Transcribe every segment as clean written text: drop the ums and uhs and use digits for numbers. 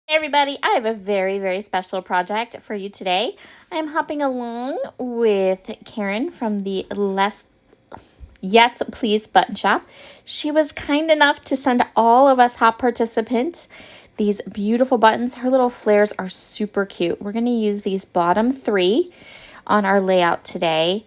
Hey everybody, I have a very special project for you today. I'm hopping along with Karen from the Yes Please button shop. She was kind enough to send all of us hop participants these beautiful buttons. Her little flares are super cute. We're going to use these bottom three on our layout today.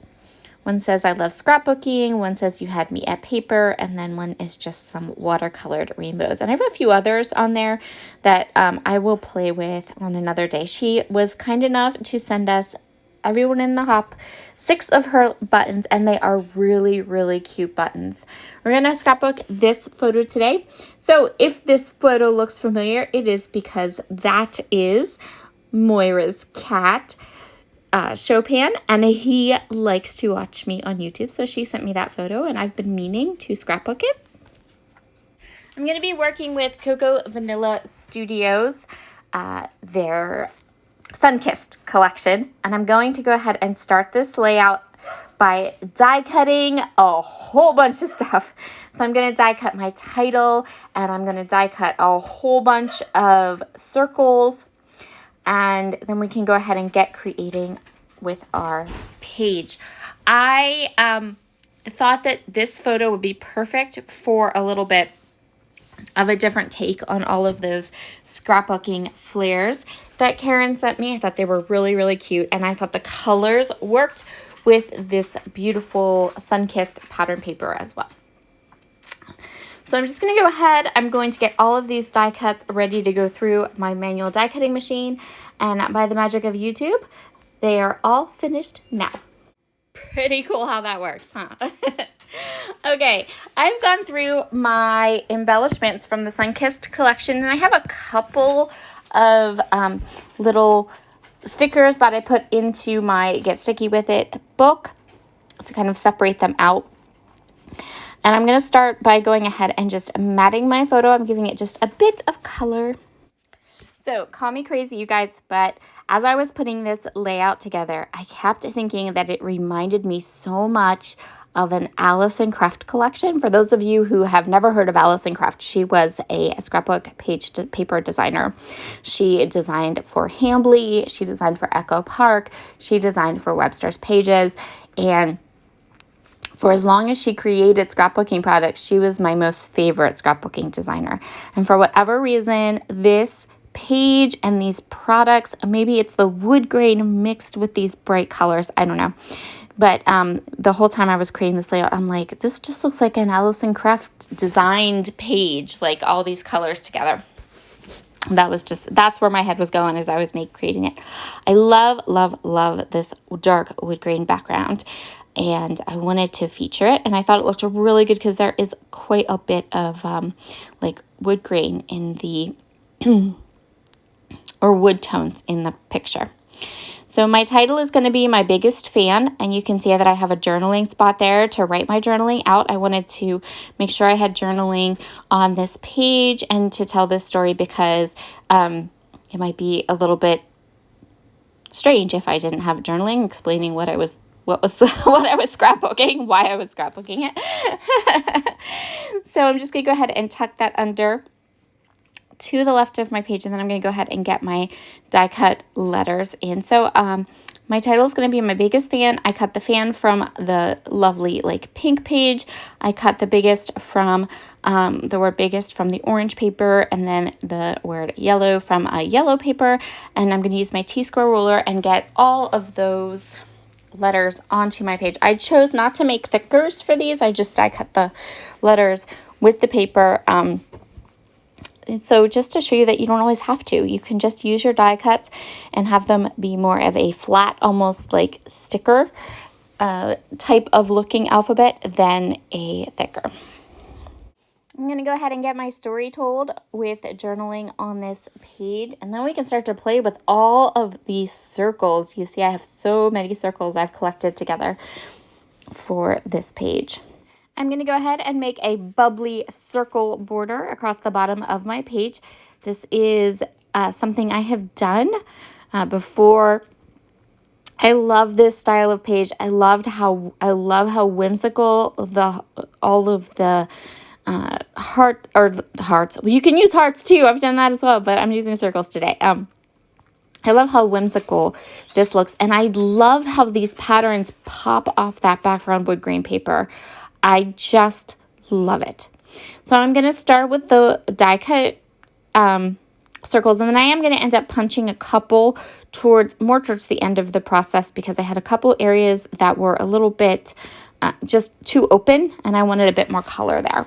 One says, I love scrapbooking. One says, you had me at paper. And then one is just some watercolored rainbows. And I have a few others on there that I will play with on another day. She was kind enough to send us, everyone in the hop, 6 of her buttons. And they are really cute buttons. We're going to scrapbook this photo today. So if this photo looks familiar, it is because that is Moira's cat. Chopin, and he likes to watch me on YouTube, so she sent me that photo and I've been meaning to scrapbook it. I'm going to be working with Cocoa Vanilla Studios, their Sunkissed collection, and I'm going to go ahead and start this layout by die cutting a whole bunch of stuff. So I'm going to die cut my title, and I'm going to die cut a whole bunch of circles, and then we can go ahead and get creating with our page. I thought that this photo would be perfect for a little bit of a different take on all of those scrapbooking flares that Karen sent me. I thought they were really cute, and I thought the colors worked with this beautiful sun-kissed pattern paper as well. So I'm just going to go ahead. I'm going to get all of these die cuts ready to go through my manual die cutting machine. And by the magic of YouTube, they are all finished now. Pretty cool how that works, huh? Okay, I've gone through my embellishments from the Sunkissed collection, and I have a couple of little stickers that I put into my Get Sticky With It book to kind of separate them out. And I'm going to start by going ahead and just matting my photo. I'm giving it just a bit of color. So call me crazy, you guys, but as I was putting this layout together, I kept thinking that it reminded me so much of an Alison Craft collection. For those of you who have never heard of Alison Craft, she was a scrapbook paper designer. She designed for Hambly, she designed for Echo Park, she designed for Webster's Pages, and for as long as she created scrapbooking products, she was my most favorite scrapbooking designer. And for whatever reason, this page and these products, maybe it's the wood grain mixed with these bright colors, I don't know. But the whole time I was creating this layout, I'm like, this just looks like an Alison Craft designed page, like all these colors together. That's where my head was going as I was creating it. I love this dark wood grain background, and I wanted to feature it, and I thought it looked really good because there is quite a bit of like wood grain in the or wood tones in the picture. So my title is going to be My Biggest Fan, and you can see that I have a journaling spot there to write my journaling out. I wanted to make sure I had journaling on this page and to tell this story because it might be a little bit strange if I didn't have journaling explaining what I was scrapbooking, why I was scrapbooking it. So I'm just going to go ahead and tuck that under to the left of my page, and then I'm going to go ahead and get my die cut letters in. So my title is going to be My Biggest Fan. I cut the fan from the lovely like pink page. I cut the biggest from the word biggest from the orange paper, and then the word yellow from a yellow paper. And I'm going to use my T-square ruler and get all of those letters onto my page. I chose not to make thickers for these. I just die cut the letters with the paper. So just to show you that you don't always have to. You can just use your die cuts and have them be more of a flat, almost like sticker type of looking alphabet than a thicker. I'm going to go ahead and get my story told with journaling on this page, and then we can start to play with all of these circles. You see I have so many circles I've collected together for this page. I'm going to go ahead and make a bubbly circle border across the bottom of my page. This is something I have done before. I love this style of page. I love how whimsical all of the heart or hearts. Well, you can use hearts too. I've done that as well, but I'm using circles today. I love how whimsical this looks, and I love how these patterns pop off that background wood grain paper. I just love it. So I'm going to start with the die cut circles, and then I am going to end up punching a couple towards the end of the process, because I had a couple areas that were a little bit just too open, and I wanted a bit more color there.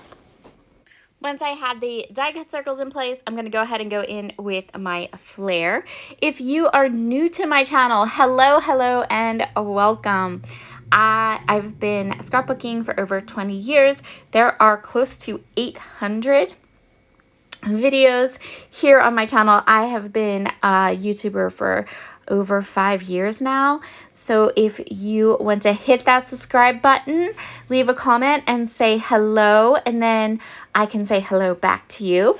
Once I have the die cut circles in place, I'm going to go ahead and go in with my flare. If you are new to my channel, hello, and welcome. I've been scrapbooking for over 20 years. There are close to 800 videos here on my channel. I have been a YouTuber for over 5 years now. So if you want to hit that subscribe button, leave a comment and say hello, and then I can say hello back to you.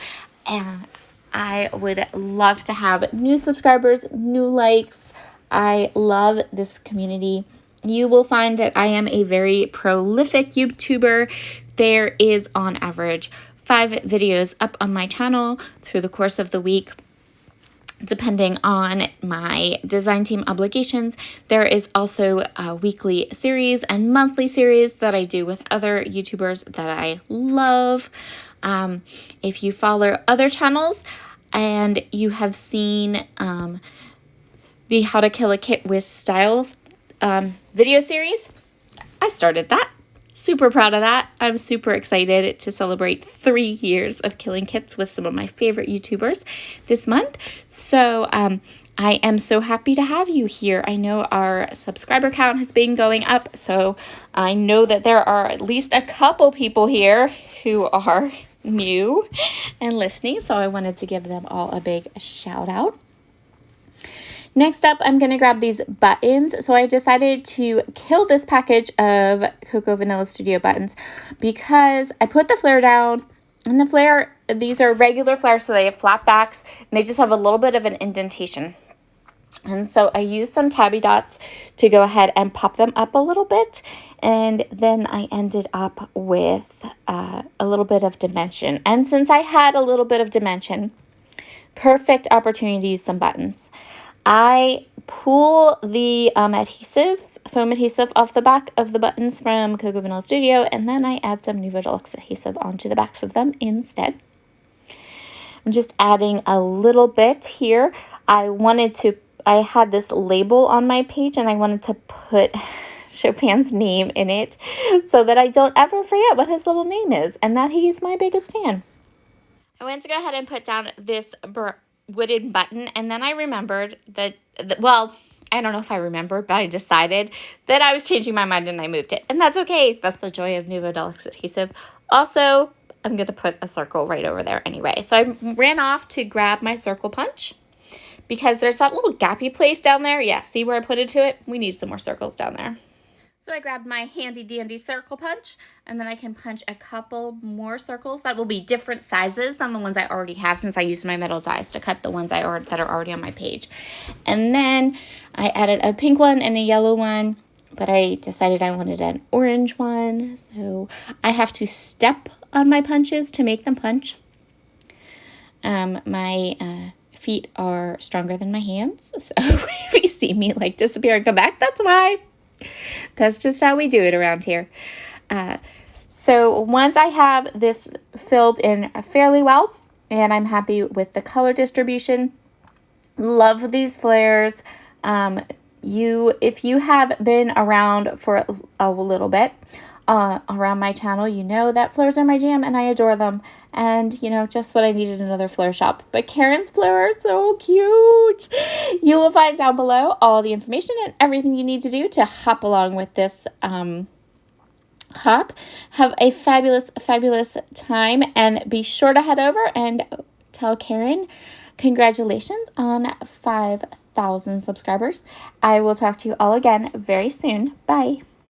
And I would love to have new subscribers, new likes. I love this community. You will find that I am a very prolific YouTuber. There is on average 5 videos up on my channel through the course of the week. Depending on my design team obligations, there is also a weekly series and monthly series that I do with other YouTubers that I love. If you follow other channels and you have seen the How to Kill a Kit with Style video series, I started that. Super proud of that. I'm super excited to celebrate 3 years of killing kits with some of my favorite YouTubers this month. So I am so happy to have you here. I know our subscriber count has been going up, so I know that there are at least a couple people here who are new and listening, so I wanted to give them all a big shout out. Next up, I'm going to grab these buttons. So I decided to kill this package of Cocoa Vanilla Studio buttons because I put the flare down, and the flare, these are regular flares, so they have flat backs, and they just have a little bit of an indentation. And so I used some tabby dots to go ahead and pop them up a little bit, and then I ended up with a little bit of dimension. And since I had a little bit of dimension, perfect opportunity to use some buttons. I pull the foam adhesive off the back of the buttons from Cocoa Vanilla Studio, and then I add some Nuvo Deluxe adhesive onto the backs of them instead. I'm just adding a little bit here. I had this label on my page, and I wanted to put Chopin's name in it so that I don't ever forget what his little name is, and that he's my biggest fan. I went to go ahead and put down this wooden button, and then I remembered that, well, I don't know if I remembered, but I decided that I was changing my mind and I moved it. And that's okay. That's the joy of Nuvo Deluxe adhesive. Also, I'm going to put a circle right over there anyway. So I ran off to grab my circle punch because there's that little gappy place down there. Yeah, see where I put it to it? We need some more circles down there. So I grabbed my handy dandy circle punch, and then I can punch a couple more circles that will be different sizes than the ones I already have, since I used my metal dies to cut the ones that are already on my page. And then I added a pink one and a yellow one, but I decided I wanted an orange one. So I have to step on my punches to make them punch. My feet are stronger than my hands, so if you see me like disappear and come back, that's why. That's just how we do it around here. So once I have this filled in fairly well, and I'm happy with the color distribution, love these flares. If you have been around for a little bit around my channel, you know that flares are my jam, and I adore them. And, you know, just what I needed, another flare shop. But Karen's flare are so cute. You will find down below all the information and everything you need to do to hop along with this hop. Have a fabulous, fabulous time. And be sure to head over and tell Karen congratulations on 5,000 subscribers. I will talk to you all again very soon. Bye.